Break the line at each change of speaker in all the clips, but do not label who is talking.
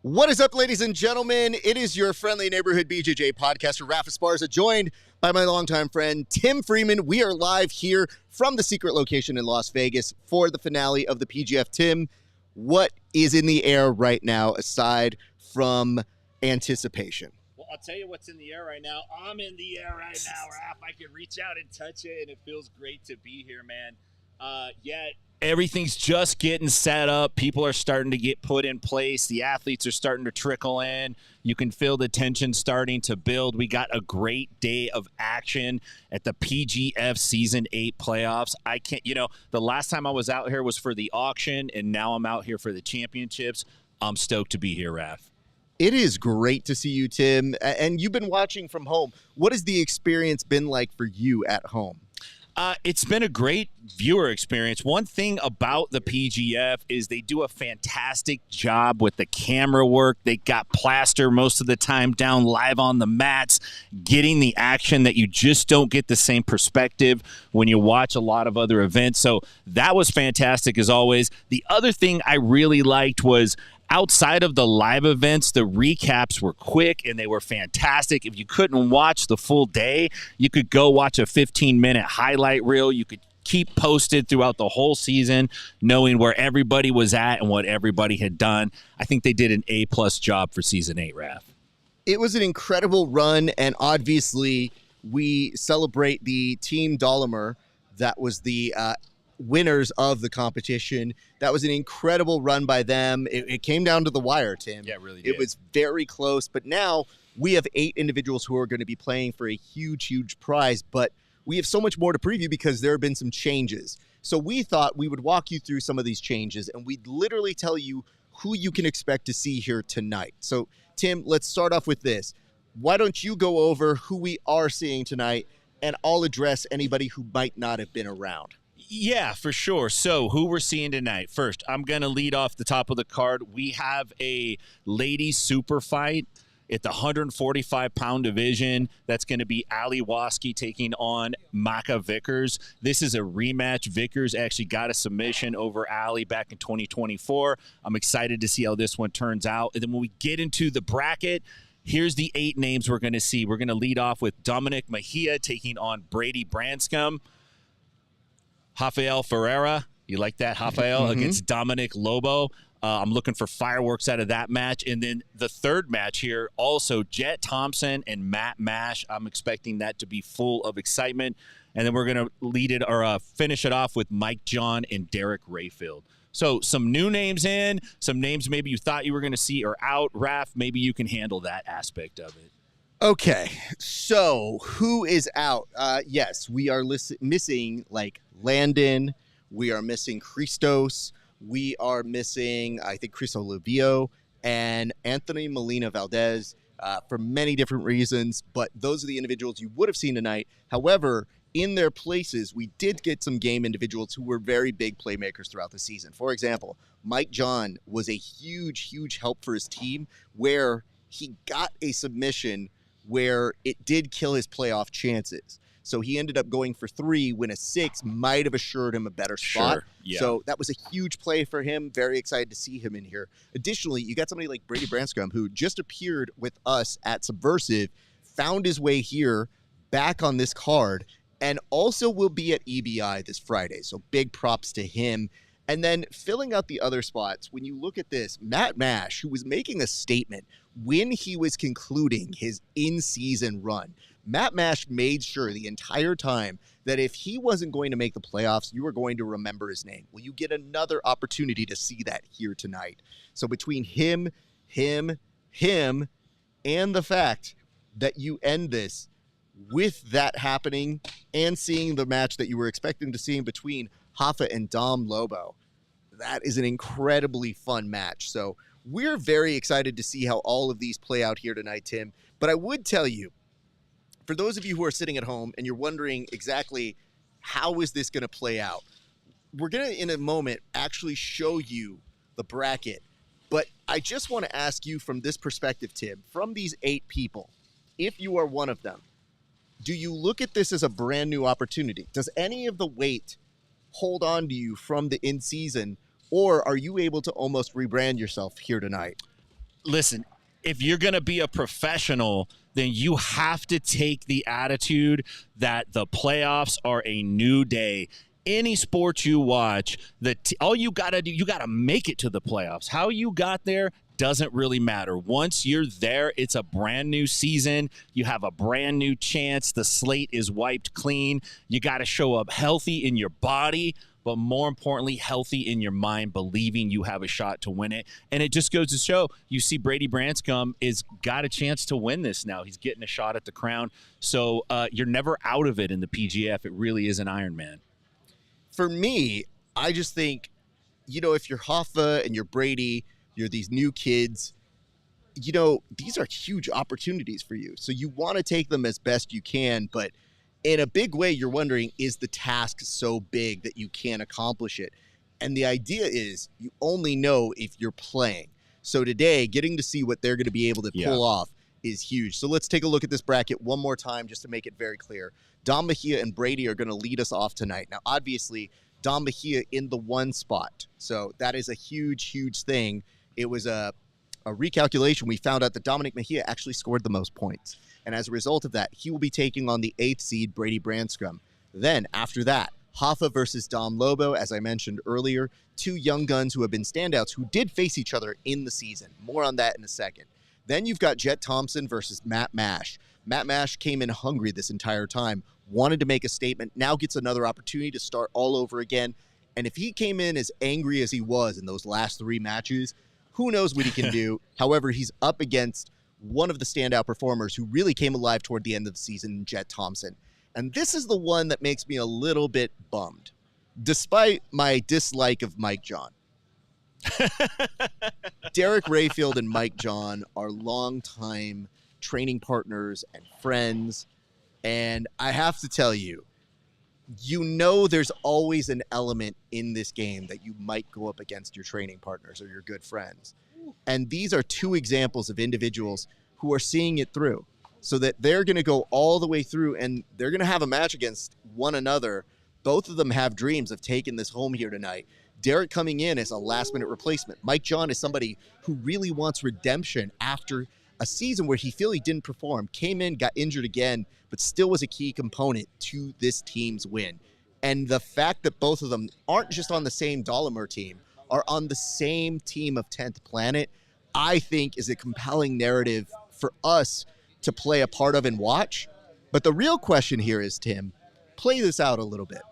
What is up, ladies and gentlemen? It is your friendly neighborhood BJJ podcaster, ESPARZA, joined by my longtime friend, Tim Freeman. We are live here from the secret location in Las Vegas for the finale of the PGF. Tim, what is in the air right now aside from anticipation?
Well, I'll tell you what's in the air right now. I'm in the air right now, Raph. I can reach out and touch it, and it feels great to be here, man. Everything's just getting set up. People are starting to get put in place. The athletes are starting to trickle in. You can feel the tension starting to build. We got a great day of action at the PGF Season 8 playoffs. The last time I was out here was for the auction, and now I'm out here for the championships. I'm stoked to be here, Raph.
It is great to see you, Tim, and you've been watching from home. What has the experience been like for you at home?
It's been a great viewer experience. One thing about the PGF is they do a fantastic job with the camera work. They got plaster most of the time down live on the mats, getting the action that you just don't get the same perspective when you watch a lot of other events. So that was fantastic as always. The other thing I really liked was outside of the live events, the recaps were quick and they were fantastic. If you couldn't watch the full day, you could go watch a 15-minute highlight reel. You could keep posted throughout the whole season, knowing where everybody was at and what everybody had done. I think they did an A-plus job for Season 8, Raph.
It was an incredible run, and obviously we celebrate the Team Dolomer. That was the winners of the competition. That was an incredible run by them. It came down to the wire, Tim.
Yeah, it really did.
It was very close, but now we have 8 individuals who are going to be playing for a huge, huge prize, but we have so much more to preview because there have been some changes. So we thought we would walk you through some of these changes, and we'd literally tell you who you can expect to see here tonight. So, Tim, let's start off with this. Why don't you go over who we are seeing tonight, and I'll address anybody who might not have been around.
Yeah, for sure. So who we're seeing tonight. First, I'm going to lead off the top of the card. We have a ladies super fight at the 145-pound division. That's going to be Ali Waski taking on Maka Vickers. This is a rematch. Vickers actually got a submission over Ali back in 2024. I'm excited to see how this one turns out. And then when we get into the bracket, here's the 8 names we're going to see. We're going to lead off with Dominic Mejia taking on Brady Branscombe. Rafael Ferreira, you like that? Rafael against Dominic Lobo. I'm looking for fireworks out of that match. And then the third match here, also Jet Thompson and Matt Mash. I'm expecting that to be full of excitement. And then we're going to finish it off with Mike John and Derek Rayfield. So some new names in, some names maybe you thought you were going to see are out. Raph, maybe you can handle that aspect of it.
Okay, so who is out? Yes, we are missing like Landon. We are missing Christos. We are missing, I think, Cristo Livio and Anthony Molina Valdez for many different reasons. But those are the individuals you would have seen tonight. However, in their places, we did get some game individuals who were very big playmakers throughout the season. For example, Mike John was a huge, huge help for his team where he got a submission where it did kill his playoff chances. So he ended up going for 3 when a 6 might have assured him a better spot.
Sure, yeah.
So that was a huge play for him. Very excited to see him in here. Additionally, you got somebody like Brady Branscombe who just appeared with us at Subversive, found his way here, back on this card, and also will be at EBI this Friday. So big props to him. And then filling out the other spots, when you look at this, Matt Mash, who was making a statement when he was concluding his in-season run, Matt Mash made sure the entire time that if he wasn't going to make the playoffs, you were going to remember his name. Well, you get another opportunity to see that here tonight. So between him, and the fact that you end this with that happening and seeing the match that you were expecting to see in between Hoffa and Dom Lobo, that is an incredibly fun match. So we're very excited to see how all of these play out here tonight, Tim. But I would tell you, for those of you who are sitting at home and you're wondering exactly how is this going to play out, we're going to, in a moment, actually show you the bracket. But I just want to ask you from this perspective, Tim, from these 8 people, if you are one of them, do you look at this as a brand new opportunity? Does any of the weight hold on to you from the in-season, or are you able to almost rebrand yourself here tonight?
listen, if you're going to be a professional, then you have to take the attitude that the playoffs are a new day. Any sport you watch, all you got to do, you got to make it to the playoffs. How you got there doesn't really matter. Once you're there, it's a brand new season. You have a brand new chance. The slate is wiped clean. You got to show up healthy in your body, but more importantly, healthy in your mind, believing you have a shot to win it. And it just goes to show, you see Brady Branscombe is got a chance to win this now. He's getting a shot at the crown. So you're never out of it in the PGF. It really is an Ironman.
For me, I just think, if you're Hoffa and you're Brady, you're these new kids, these are huge opportunities for you. So you want to take them as best you can, but in a big way, you're wondering, is the task so big that you can't accomplish it? And the idea is you only know if you're playing. So today, getting to see what they're going to be able to pull off is huge. So let's take a look at this bracket one more time just to make it very clear. Dom Mejia and Brady are going to lead us off tonight. Now, obviously, Dom Mejia in the 1 spot. So that is a huge, huge thing. It was a recalculation. We found out that Dominic Mejia actually scored the most points. And as a result of that, he will be taking on the 8th seed, Brady Branscombe. Then, after that, Hoffa versus Dom Lobo, as I mentioned earlier, 2 young guns who have been standouts who did face each other in the season. More on that in a second. Then you've got Jet Thompson versus Matt Mash. Matt Mash came in hungry this entire time, wanted to make a statement, now gets another opportunity to start all over again. And if he came in as angry as he was in those last 3 matches, who knows what he can do. However, he's up against one of the standout performers who really came alive toward the end of the season, Jet Thompson. And this is the one that makes me a little bit bummed, despite my dislike of Mike John. Derek Rayfield and Mike John are longtime training partners and friends. And I have to tell you, there's always an element in this game that you might go up against your training partners or your good friends. And these are 2 examples of individuals who are seeing it through so that they're going to go all the way through and they're going to have a match against one another. Both of them have dreams of taking this home here tonight. Derek coming in as a last-minute replacement. Mike John is somebody who really wants redemption after a season where he didn't perform, came in, got injured again, but still was a key component to this team's win. And the fact that both of them aren't just on the same Dolomer team, are on the same team of 10th Planet, I think is a compelling narrative for us to play a part of and watch. But the real question here is, Tim, play this out a little bit.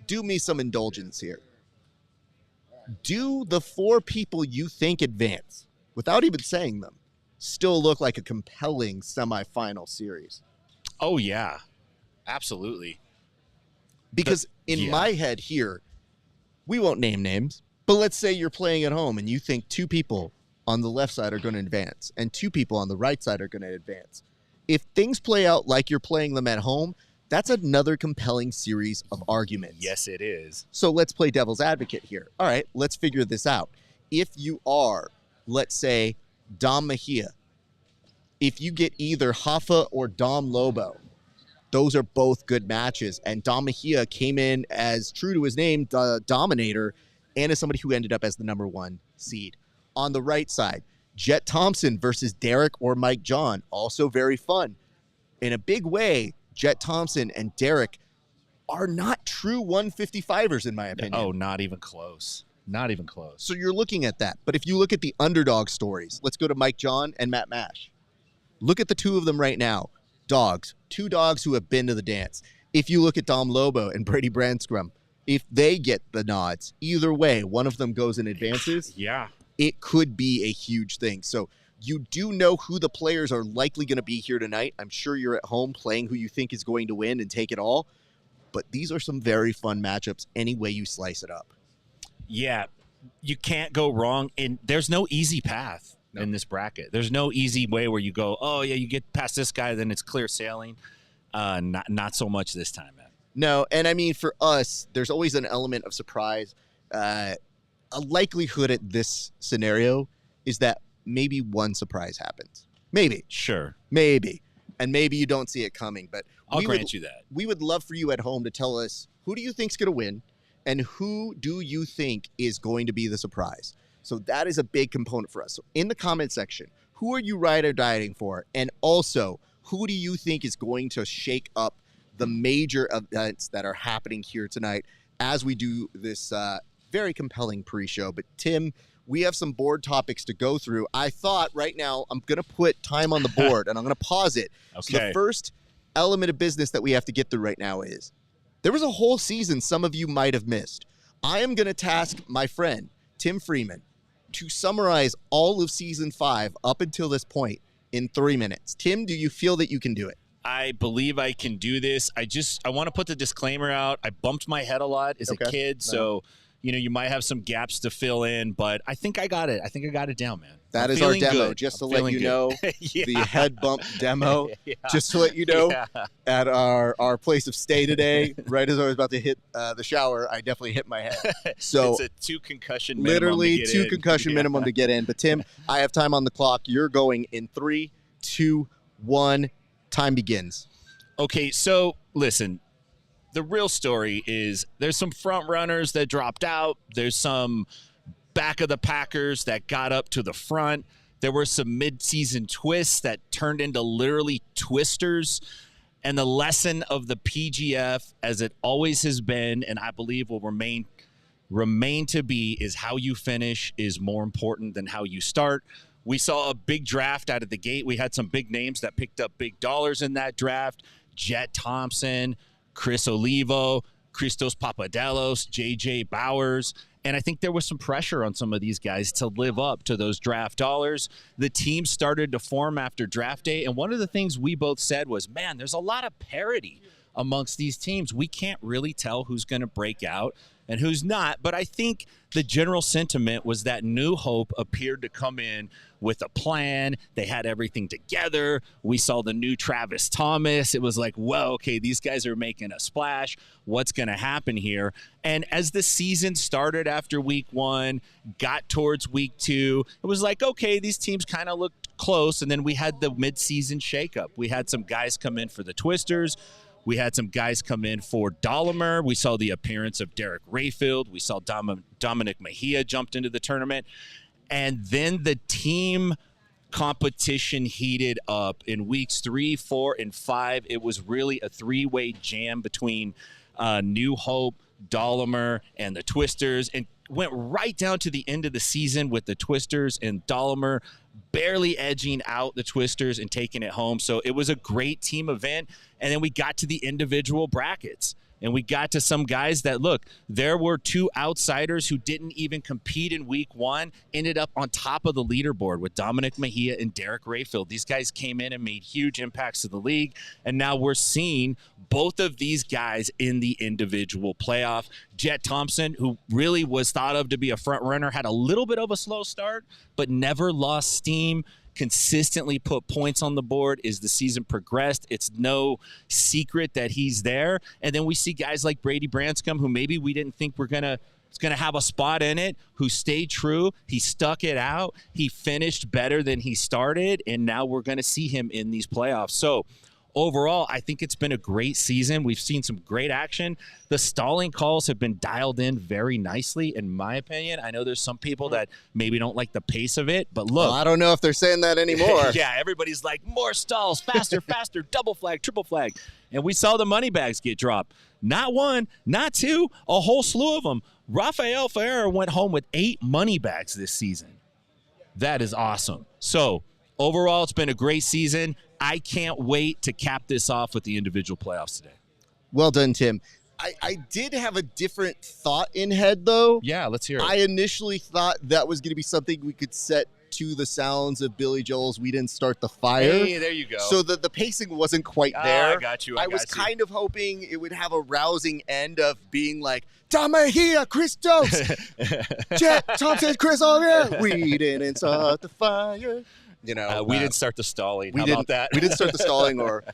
Do me some indulgence here. Do the 4 people you think advance, without even saying them, still look like a compelling semifinal series?
Oh, yeah. Absolutely.
Because in my head here, we won't name names, but let's say you're playing at home and you think 2 people on the left side are going to advance and 2 people on the right side are going to advance. If things play out like you're playing them at home, that's another compelling series of arguments.
Yes, it is.
So let's play devil's advocate here. All right, let's figure this out. If you are, let's say, Dom Mejia, if you get either Hoffa or Dom Lobo, those are both good matches. And Dom Mejia came in as, true to his name, the dominator, and as somebody who ended up as the number 1 seed. On the right side, Jet Thompson versus Derek or Mike John, also very fun. In a big way, Jet Thompson and Derek are not true 155ers, in my opinion.
Oh, not even close. Not even close.
So you're looking at that. But if you look at the underdog stories, let's go to Mike John and Matt Mash. Look at the 2 of them right now. Dogs. 2 dogs who have been to the dance. If you look at Dom Lobo and Brady Branscombe, if they get the nods, either way, one of them goes and advances.
Yeah.
It could be a huge thing. So you do know who the players are likely going to be here tonight. I'm sure you're at home playing who you think is going to win and take it all. But these are some very fun matchups any way you slice it up.
Yeah, you can't go wrong. And there's no easy path in this bracket. There's no easy way where you go, oh, yeah, you get past this guy, then it's clear sailing. Not so much this time, man.
No, and I mean, for us, there's always an element of surprise. A likelihood at this scenario is that maybe one surprise happens. Maybe.
Sure.
Maybe. And maybe you don't see it coming. But
I'll grant you that.
We would love for you at home to tell us, who do you think's going to win and who do you think is going to be the surprise? So that is a big component for us. So in the comment section, who are you ride or dieting for? And also, who do you think is going to shake up the major events that are happening here tonight as we do this very compelling pre-show? But Tim, we have some board topics to go through. I thought right now I'm going to put time on the board and I'm going to pause it.
Okay.
So the first element of business that we have to get through right now is there was a whole season some of you might have missed. I am going to task my friend, Tim Freeman, to summarize all of season 5 up until this point in 3 minutes. Tim, do you feel that you can do it?
I believe I can do this. I want to put the disclaimer out. I bumped my head a lot as a kid, so you might have some gaps to fill in, but I think I got it. I think I got it down, man.
That is our demo, just to let you know, the head bump demo, just to let you know, at our place of stay today, right as I was about to hit the shower, I definitely hit my head. So
it's a 2 concussion minimum
literally
to get
2
in.
concussion minimum to get in. But Tim, I have time on the clock. You're going in 3, 2, 1. Time begins.
Okay, so listen. The real story is there's some front runners that dropped out. There's some back of the packers that got up to the front. There were some mid-season twists that turned into literally twisters. And the lesson of the PGF, as it always has been, and I believe will remain to be, is how you finish is more important than how you start. We saw a big draft out of the gate. We had some big names that picked up big dollars in that draft. Jet Thompson, Chris Olivo, Christos Papadelos, J.J. Bowers. And I think there was some pressure on some of these guys to live up to those draft dollars. The team started to form after draft day. And one of the things we both said was, man, there's a lot of parity amongst these teams. We can't really tell who's going to break out and who's not. But I think the general sentiment was that New Hope appeared to come in with a plan. They had everything together. We saw the new Travis Thomas. It was like, whoa, okay, these guys are making a splash. What's going to happen here? And as the season started after week 1, got towards week 2, it was like, okay, these teams kind of looked close. And then we had the midseason shakeup. We had some guys come in for the Twisters. We had some guys come in for Dahlimer. We saw the appearance of Derek Rayfield. We saw Dominic Mejia jumped into the tournament. And then the team competition heated up in weeks 3, 4, and 5. It was really a 3-way jam between New Hope, Dahlimer, and the Twisters, and went right down to the end of the season with the Twisters and Dahlimer barely edging out the Twisters and taking it home. So it was a great team event. And then we got to the individual brackets. And we got to some guys that, look, there were 2 outsiders who didn't even compete in week 1, ended up on top of the leaderboard with Dominic Mejia and Derek Rayfield. These guys came in and made huge impacts to the league. And now we're seeing both of these guys in the individual playoff. Jet Thompson, who really was thought of to be a front runner, had a little bit of a slow start, but never lost steam. Consistently put points on the board as the season progressed. It's no secret that he's there. And then we see guys like Brady Branscombe, who maybe we didn't think is going to have a spot in it, who stayed true. He stuck it out. He finished better than he started, and now we're going to see him in these playoffs. So overall, I think it's been a great season. We've seen some great action. The stalling calls have been dialed in very nicely, in my opinion. I know there's some people that maybe don't like the pace of it, but look.
Well, I don't know if they're saying that anymore.
Yeah, everybody's like, more stalls, faster, faster, double flag, triple flag. And we saw the money bags get dropped. Not 1, not 2, a whole slew of them. Rafael Ferreira went home with 8 money bags this season. That is awesome. So overall, it's been a great season. I can't wait to cap this off with the individual playoffs today.
Well done, Tim. I did have a different thought in head, though.
Yeah, let's hear it.
I initially thought that was going to be something we could set to the sounds of Billy Joel's We Didn't Start the Fire.
Hey, there you go.
So the pacing wasn't quite there.
I got you.
I was kind of hoping it would have a rousing end of being like, Damahia, Christos, Jet Thompson, Chris Oliver. We didn't start the fire. You know,
we didn't start the stalling. How about that?
We didn't start the stalling, or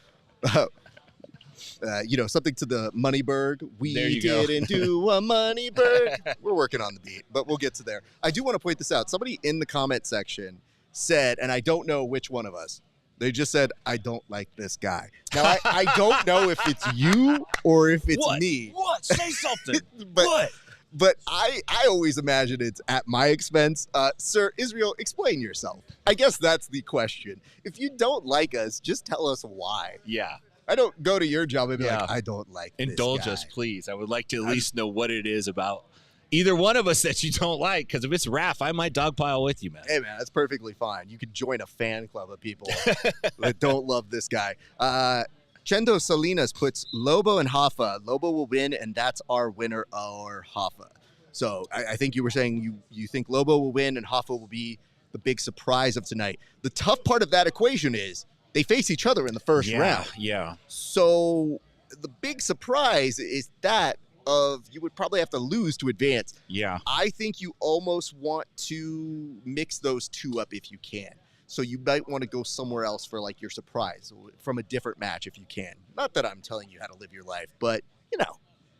something to the Moneyberg. We didn't do a Moneyberg. We're working on the beat, but we'll get to there. I do want to point this out. Somebody in the comment section said, and I don't know which one of us, they just said, I don't like this guy. Now, I don't know if it's you or if it's me.
What? Say something.
But
what?
But I always imagine it's at my expense. Sir Israel, explain yourself. I guess that's the question. If you don't like us, just tell us why.
Yeah.
I don't go to your job and be like, I don't like
Indulge
this guy.
us, please. I would like to at least know what it is about either one of us that you don't like, because if it's Raph, I might dogpile with you, man.
Hey, man, that's perfectly fine. You could join a fan club of people that don't love this guy. Chendo Salinas puts Lobo and Hoffa. Lobo will win, and that's our winner, or Hoffa. So I think you were saying you think Lobo will win and Hoffa will be the big surprise of tonight. The tough part of that equation is they face each other in the first round.
Yeah.
So the big surprise is that you would probably have to lose to advance.
Yeah.
I think you almost want to mix those two up if you can. So you might want to go somewhere else for like your surprise from a different match if you can. Not that I'm telling you how to live your life, but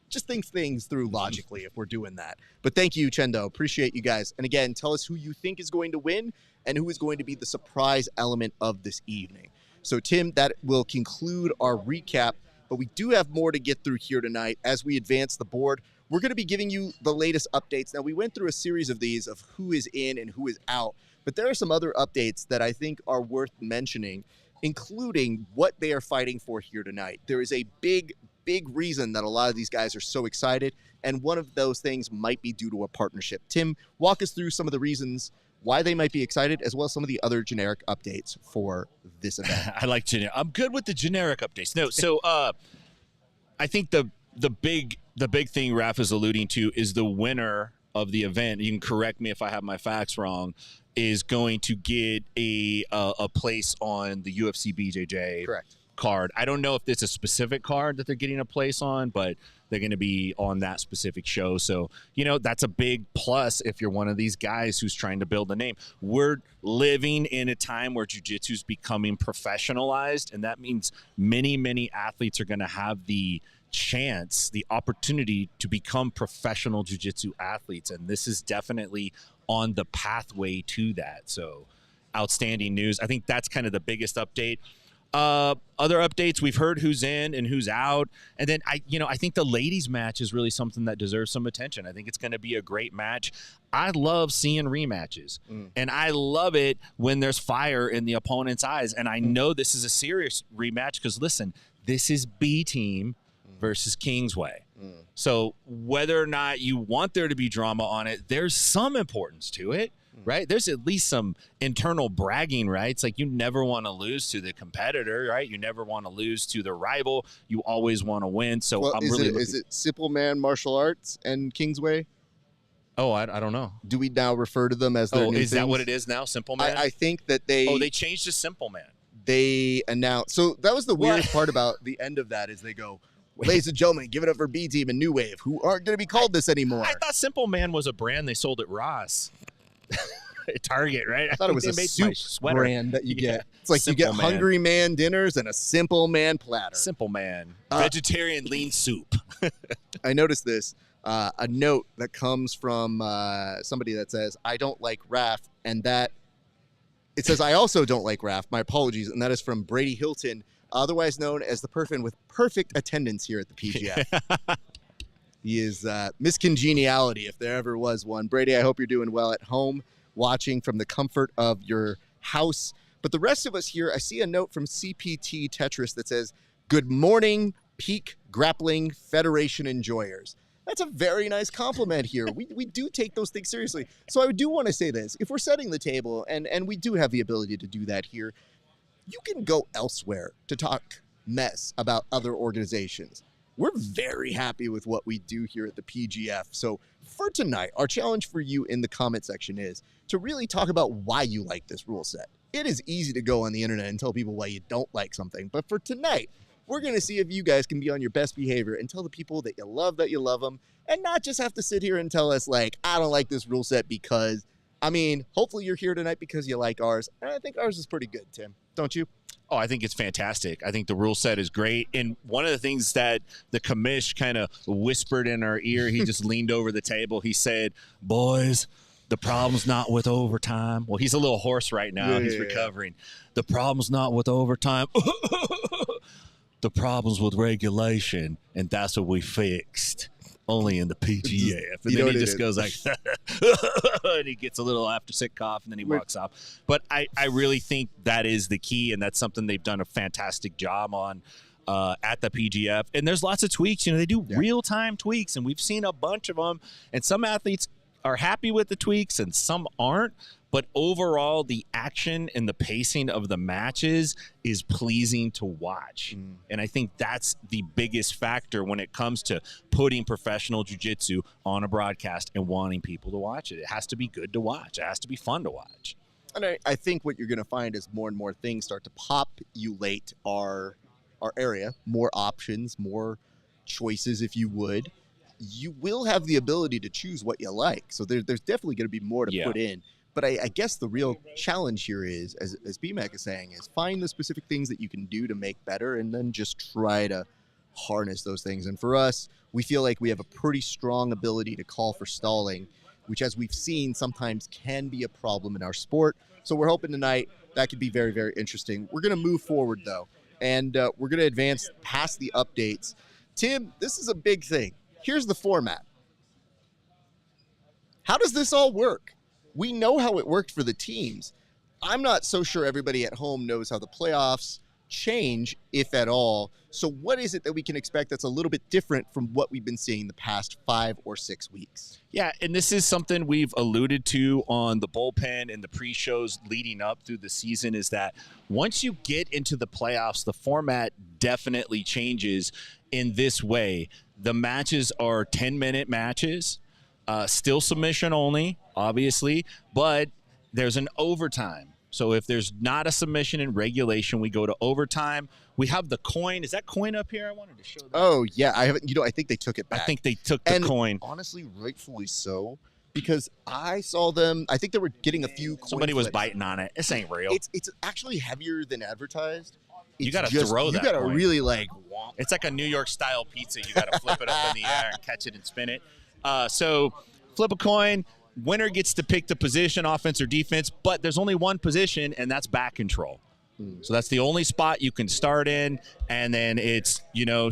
just think things through logically if we're doing that. But thank you, Chendo. Appreciate you guys. And again, tell us who you think is going to win and who is going to be the surprise element of this evening. So Tim, that will conclude our recap. But we do have more to get through here tonight as we advance the board. We're going to be giving you the latest updates. Now, we went through a series of these of who is in and who is out, but there are some other updates that I think are worth mentioning, including what they are fighting for here tonight. There is a big reason that a lot of these guys are so excited, and one of those things might be due to a partnership. Tim, walk us through some of the reasons why they might be excited, as well as some of the other generic updates for this event.
I like generic. I'm good with the generic updates. No, so I think the big thing Raph is alluding to is the winner of the event. You can correct me if I have my facts wrong. Is going to get a place on the UFC BJJ card. I don't know if it's a specific card that they're getting a place on, but they're going to be on that specific show. So, that's a big plus if you're one of these guys who's trying to build a name. We're living in a time where jiu-jitsu is becoming professionalized, and that means many, many athletes are going to have the chance, the opportunity to become professional jiu-jitsu athletes, and this is definitely on the pathway to that. So, outstanding news. I think that's kind of the biggest update. Other updates, we've heard who's in and who's out. And then I think the ladies match is really something that deserves some attention. I think it's going to be a great match. I love seeing rematches and I love it when there's fire in the opponent's eyes. And I know this is a serious rematch because listen, this is B team versus Kingsway. So whether or not you want there to be drama on it, there's some importance to it. Right? There's at least some internal bragging rights. Like you never want to lose to the competitor, right? You never want to lose to the rival. You always want to win. So
is it Simple Man Martial Arts and Kingsway?
Oh, I don't know.
Do we now refer to them as their new
is
things?
That what it is now? Simple Man?
I think that they
changed to Simple Man.
They announced. So that was the weirdest part about the end of that is they go, ladies and gentlemen, give it up for B Team and New Wave, who aren't going to be called this anymore.
I thought Simple Man was a brand they sold at Ross. Target, right?
I thought it was a soup brand that you get. It's like Simple you get Man. Hungry Man dinners and a Simple Man platter.
Simple Man. Vegetarian lean soup.
I noticed this. A note that comes from somebody that says, I don't like Raph, and that it says, I also don't like Raph. My apologies. And that is from Brady Hilton, otherwise known as the person with perfect attendance here at the PGF. He is Miss Congeniality, if there ever was one. Brady, I hope you're doing well at home, watching from the comfort of your house. But the rest of us here, I see a note from CPT Tetris that says, good morning, Peak Grappling Federation enjoyers. That's a very nice compliment here. We do take those things seriously. So I do want to say this. If we're setting the table, and we do have the ability to do that here, you can go elsewhere to talk mess about other organizations. We're very happy with what we do here at the PGF. So for tonight, our challenge for you in the comment section is to really talk about why you like this rule set. It is easy to go on the internet and tell people why you don't like something. But for tonight, we're going to see if you guys can be on your best behavior and tell the people that you love them, and not just have to sit here and tell us, like, I don't like this rule set because, hopefully you're here tonight because you like ours. And I think ours is pretty good, Tim. Don't you?
Oh, I think it's fantastic. I think the rule set is great. And one of the things that the commish kind of whispered in our ear, he just leaned over the table. He said, boys, the problem's not with overtime. Well, he's a little hoarse right now. He's recovering. The problem's not with overtime. The problem's with regulation, and that's what we fixed. only in the PGF. And then he just goes like, and he gets a little after sick cough, and then he walks off. But I really think that is the key, and that's something they've done a fantastic job on at the PGF. And there's lots of tweaks. They do real-time tweaks, and we've seen a bunch of them. And some athletes are happy with the tweaks, and some aren't. But overall, the action and the pacing of the matches is pleasing to watch. And I think that's the biggest factor when it comes to putting professional jiu-jitsu on a broadcast and wanting people to watch it. It has to be good to watch. It has to be fun to watch.
And I think what you're going to find is more and more things start to populate our area, more options, more choices, if you would. You will have the ability to choose what you like. So there's definitely going to be more to put in. But I guess the real challenge here is, as BMAC is saying, is find the specific things that you can do to make better and then just try to harness those things. And for us, we feel like we have a pretty strong ability to call for stalling, which, as we've seen, sometimes can be a problem in our sport. So we're hoping tonight that could be very, very interesting. We're going to move forward, though, and we're going to advance past the updates. Tim, this is a big thing. Here's the format. How does this all work? We know how it worked for the teams. I'm not so sure everybody at home knows how the playoffs change, if at all. So what is it that we can expect that's a little bit different from what we've been seeing the past 5 or 6 weeks?
Yeah, and this is something we've alluded to on the bullpen and the pre-shows leading up through the season, is that once you get into the playoffs, the format definitely changes in this way. The matches are 10-minute matches. Still submission only, obviously, but there's an overtime. So if there's not a submission in regulation, we go to overtime. We have the coin. Is that coin up here? I wanted to show that.
Oh, yeah. I haven't. I think they took it back.
I think they took the coin.
Honestly, rightfully so, because I saw them. I think they were getting a few coin
Somebody was
flips.
biting on it. This ain't real.
It's actually heavier than advertised.
You got to throw that.
You got to
coin.
really
It's like a New York style pizza. You got to flip it up in the air and catch it and spin it. So flip a coin. Winner gets to pick the position, offense or defense, but there's only one position, and that's back control. So that's the only spot you can start in, and then it's,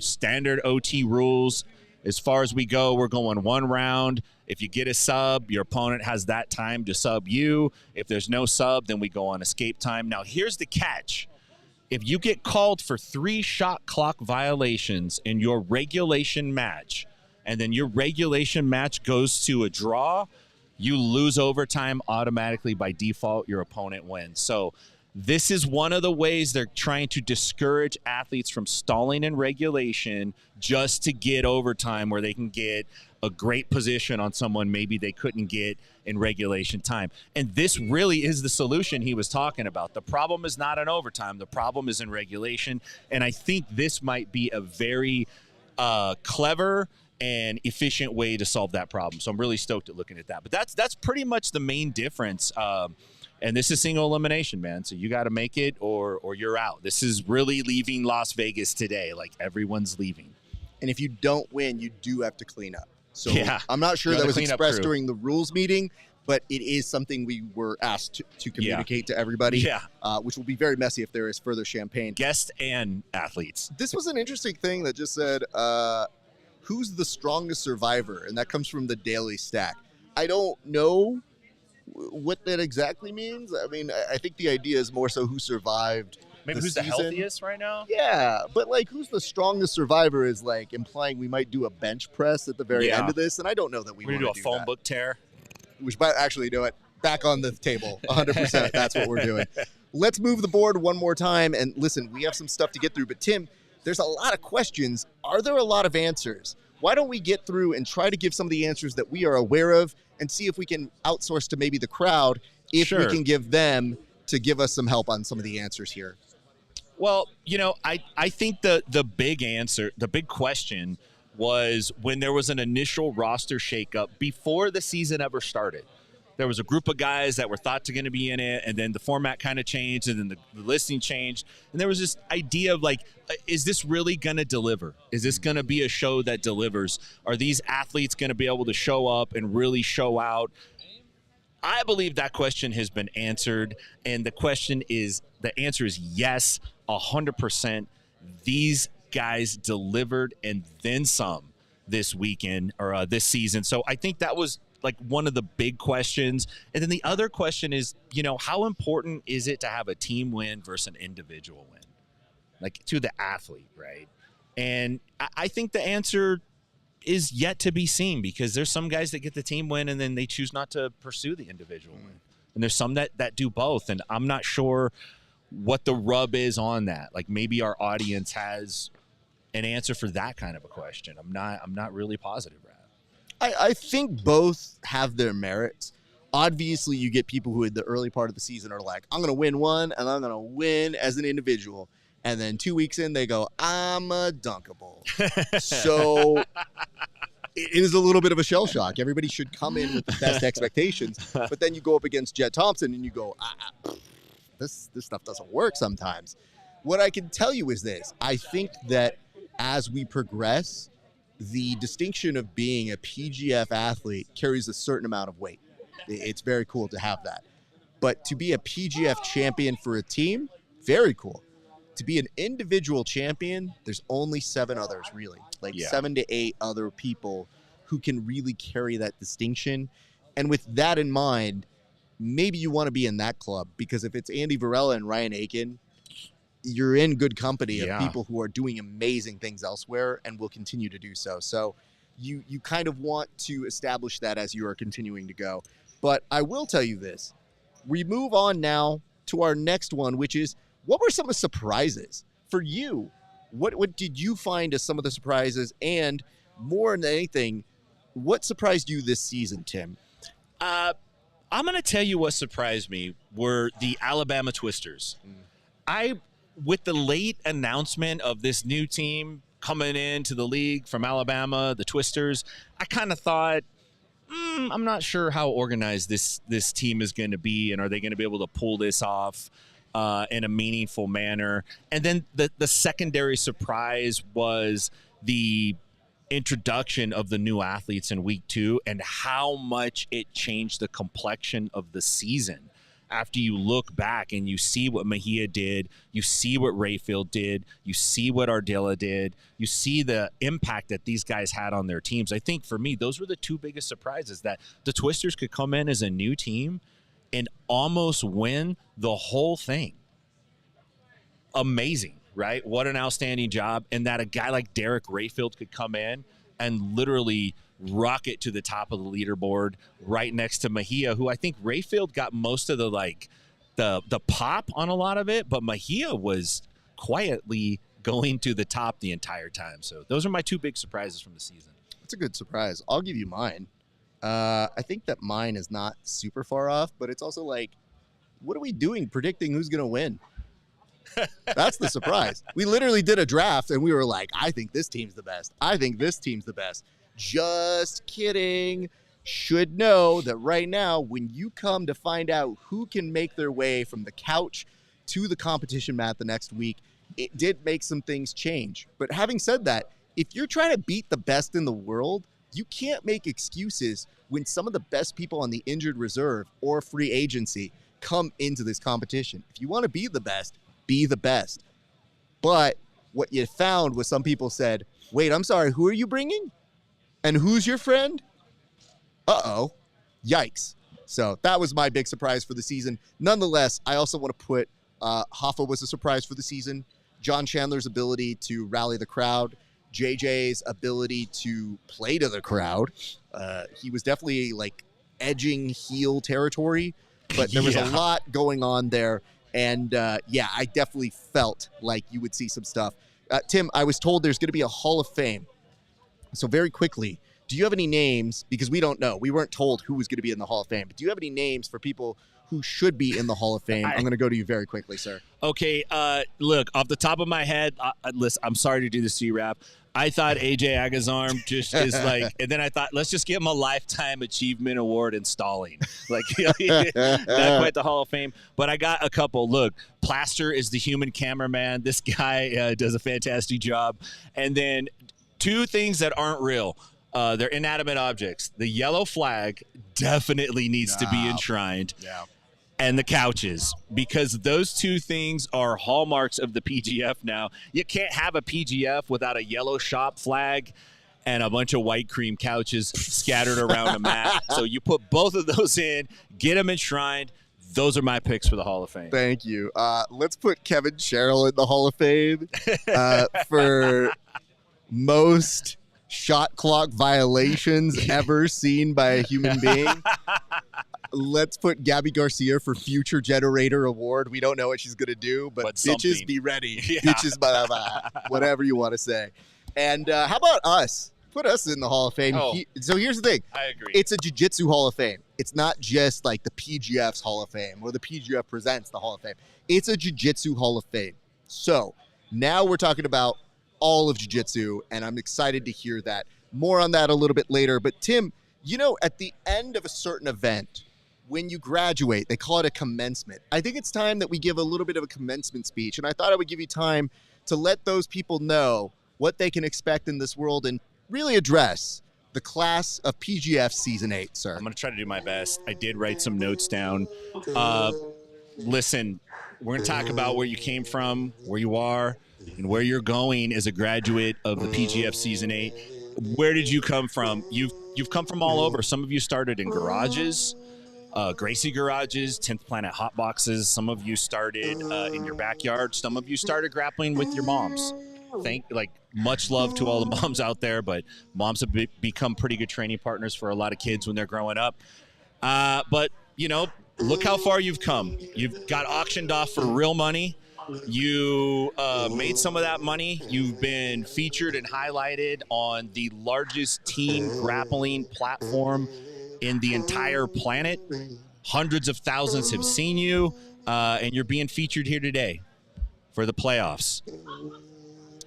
standard OT rules. As far as we go, we're going one round. If you get a sub, your opponent has that time to sub you. If there's no sub, then we go on escape time. Now, here's the catch. If you get called for 3 shot clock violations in your regulation match, and then your regulation match goes to a draw, you lose overtime automatically by default. Your opponent wins. So this is one of the ways they're trying to discourage athletes from stalling in regulation just to get overtime, where they can get a great position on someone maybe they couldn't get in regulation time. And this really is the solution he was talking about. The problem is not in overtime. The problem is in regulation. And I think this might be a very clever and efficient way to solve that problem. So I'm really stoked at looking at that. But that's pretty much the main difference. And this is single elimination, man. So you got to make it or you're out. This is really leaving Las Vegas today. Like, everyone's leaving.
And if you don't win, you do have to clean up. So
yeah,
I'm not sure that was expressed during the rules meeting, but it is something we were asked to communicate to everybody, which will be very messy if there is further champagne.
Guests and athletes.
This was an interesting thing that just said, who's the strongest survivor? And that comes from the Daily Stack. I don't know what that exactly means. I mean, I think the idea is more so who survived.
Maybe who's
season.
The healthiest right now?
Yeah, but who's the strongest survivor is implying we might do a bench press at the very end of this, and I don't know that we're
going to do a phone book tear.
We might actually do it. Back on the table, 100%. That's what we're doing. Let's move the board one more time, and listen, we have some stuff to get through, but Tim, there's a lot of questions. Are there a lot of answers? Why don't we get through and try to give some of the answers that we are aware of and see if we can outsource to maybe the crowd if we can give them to give us some help on some of the answers here.
Well, I think the big answer, the big question was when there was an initial roster shakeup before the season ever started. There was a group of guys that were thought to going to be in it, and then the format kind of changed, and then the listing changed. And there was this idea of is this really going to deliver? Is this going to be a show that delivers? Are these athletes going to be able to show up and really show out? I believe that question has been answered, and the answer is yes, 100%. These guys delivered and then some. this weekend or this season. So I think that was like one of the big questions. And then the other question is, how important is it to have a team win versus an individual win? Like to the athlete, right? And I think the answer is yet to be seen, because there's some guys that get the team win and then they choose not to pursue the individual win. And there's some that do both. And I'm not sure what the rub is on that. Like maybe our audience has an answer for that kind of a question. I'm not really positive, Brad.
I think both have their merits. Obviously, you get people who in the early part of the season are like, I'm going to win one and I'm going to win as an individual. And then 2 weeks in, they go, I'm a dunkable. So it is a little bit of a shell shock. Everybody should come in with the best expectations. But then you go up against Jet Thompson and you go, this stuff doesn't work sometimes. What I can tell you is this. I think that as we progress, the distinction of being a PGF athlete carries a certain amount of weight. It's very cool to have that. But to be a PGF champion for a team, very cool. To be an individual champion, there's only 7 others, really. 7 to 8 other people who can really carry that distinction. And with that in mind, maybe you want to be in that club, because if it's Andy Varela and Ryan Aiken, you're in good company of people who are doing amazing things elsewhere and will continue to do so. So you kind of want to establish that as you are continuing to go. But I will tell you this. We move on now to our next one, which is, what were some of the surprises for you? What did you find as some of the surprises? And more than anything, what surprised you this season, Tim?
I'm going to tell you what surprised me were the Alabama Twisters. With the late announcement of this new team coming into the league from Alabama, the Twisters, I kind of thought, I'm not sure how organized this team is going to be, and are they going to be able to pull this off in a meaningful manner? And then the secondary surprise was the introduction of the new athletes in week 2 and how much it changed the complexion of the season. After you look back and you see what Mejia did, you see what Rayfield did, you see what Ardilla did, you see the impact that these guys had on their teams. I think for me, those were the 2 biggest surprises, that the Twisters could come in as a new team and almost win the whole thing. Amazing, right? What an outstanding job. And that a guy like Derek Rayfield could come in and literally rocket to the top of the leaderboard right next to Mejia, who I think Rayfield got most of the pop on a lot of it, but Mejia was quietly going to the top the entire time. So those are my 2 big surprises from the season.
It's a good surprise. I'll give you mine. I think that mine is not super far off, but it's also like, what are we doing predicting who's going to win? That's the surprise. We literally did a draft and we were like, I think this team's the best. I think this team's the best. Just kidding. Should know that right now, when you come to find out who can make their way from the couch to the competition mat the next week, it did make some things change. But having said that, if you're trying to beat the best in the world, you can't make excuses when some of the best people on the injured reserve or free agency come into this competition. If you want to be the best, be the best. But what you found was some people said, wait, I'm sorry, who are you bringing? And who's your friend? Uh-oh. Yikes. So that was my big surprise for the season. Nonetheless, I also want to put Hoffa was a surprise for the season. John Chandler's ability to rally the crowd. JJ's ability to play to the crowd. He was definitely like edging heel territory, but there was a lot going on there. And I definitely felt like you would see some stuff. Tim, I was told there's going to be a Hall of Fame. So very quickly, do you have any names? Because we don't know. We weren't told who was going to be in the Hall of Fame. But do you have any names for people who should be in the Hall of Fame? I'm going to go to you very quickly, sir.
Okay, look, off the top of my head, listen, I'm sorry to do this to you, Rap. I thought AJ Agazarm just is like, and then I thought, let's just give him a Lifetime Achievement Award in stalling. Like, not quite the Hall of Fame, but I got a couple. Look, Plaster is the human cameraman. This guy does a fantastic job. And then 2 things that aren't real. They're inanimate objects. The yellow flag definitely needs to be enshrined.
Yeah.
And the couches, because those 2 things are hallmarks of the PGF now. You can't have a PGF without a yellow shop flag. and a bunch of white cream couches scattered around a mat. So you put both of those in, get them enshrined. Those are my picks for the Hall of Fame.
Thank you. Let's put Kevin Sherrill in the Hall of Fame for most shot clock violations ever seen by a human being. Let's put Gabby Garcia for Future Generator Award. We don't know what she's going to do, but bitches
something.
be ready.
Yeah.
Bitches, blah, blah, blah, whatever you want to say. And how about us? Put us in the Hall of Fame.
Oh,
So here's the thing.
I agree.
It's a Jiu-Jitsu Hall of Fame. It's not just like the PGF's Hall of Fame or the PGF presents the Hall of Fame. It's a Jiu-Jitsu Hall of Fame. So now we're talking about all of Jiu-Jitsu, and I'm excited to hear that. More on that a little bit later. But Tim, you know, at the end of a certain event, when you graduate, they call it a commencement. I think it's time that we give a little bit of a commencement speech, and I thought I would give you time to let those people know what they can expect in this world and really address the class of PGF Season 8, sir.
I'm going to try to do my best. I did write some notes down. Listen, we're going to talk about where you came from, where you are, and where you're going as a graduate of the PGF Season 8. Where did you come from? You've come from all over. Some of you started in garages, Gracie garages, 10th Planet hot boxes. Some of you started in your backyard. Some of you started grappling with your moms. Much love to all the moms out there, but moms have become pretty good training partners for a lot of kids when they're growing up. But, you know, look how far you've come. You've got auctioned off for real money. You made some of that money. You've been featured and highlighted on the largest teen grappling platform in the entire planet. Hundreds of thousands have seen you, and you're being featured here today for the playoffs.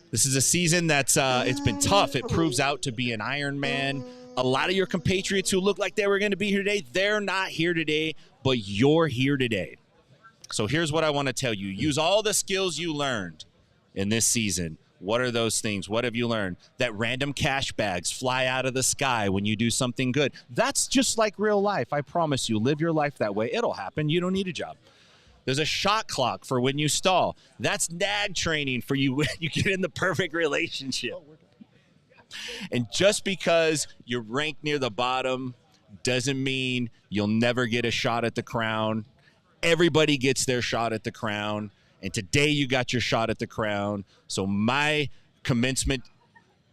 This is a season that's it's been tough. It proves out to be an Iron Man. A lot of your compatriots who look like they were going to be here today, they're not here today, but you're here today. So here's what I want to tell you. Use all the skills you learned in this season. What are those things? What have you learned? That random cash bags fly out of the sky when you do something good. That's just like real life. I promise you. Live your life that way. It'll happen. You don't need a job. There's a shot clock for when you stall. That's nag training for you when you get in the perfect relationship. And just because you're ranked near the bottom doesn't mean you'll never get a shot at the crown. Everybody gets their shot at the crown. And today you got your shot at the crown. So my commencement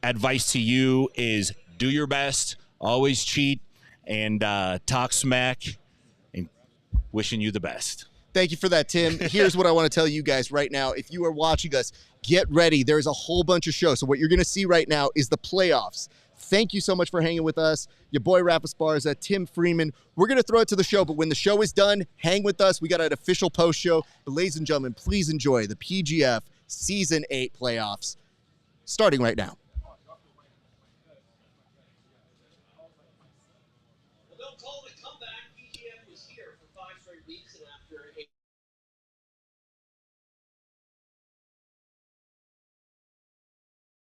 advice to you is do your best, always cheat, and talk smack, and wishing you the best.
Thank you for that, Tim. Here's what I want to tell you guys right now. If you are watching us, get ready. There's a whole bunch of shows. So what you're going to see right now is the playoffs. Thank you so much for hanging with us. Your boy, Rafa Esparza, Tim Freeman. We're going to throw it to the show, but when the show is done, hang with us. We got an official post show. But ladies and gentlemen, please enjoy the PGF Season 8 playoffs starting right now.
Well, don't call it a comeback. PGF was here for 5 straight weeks, and after a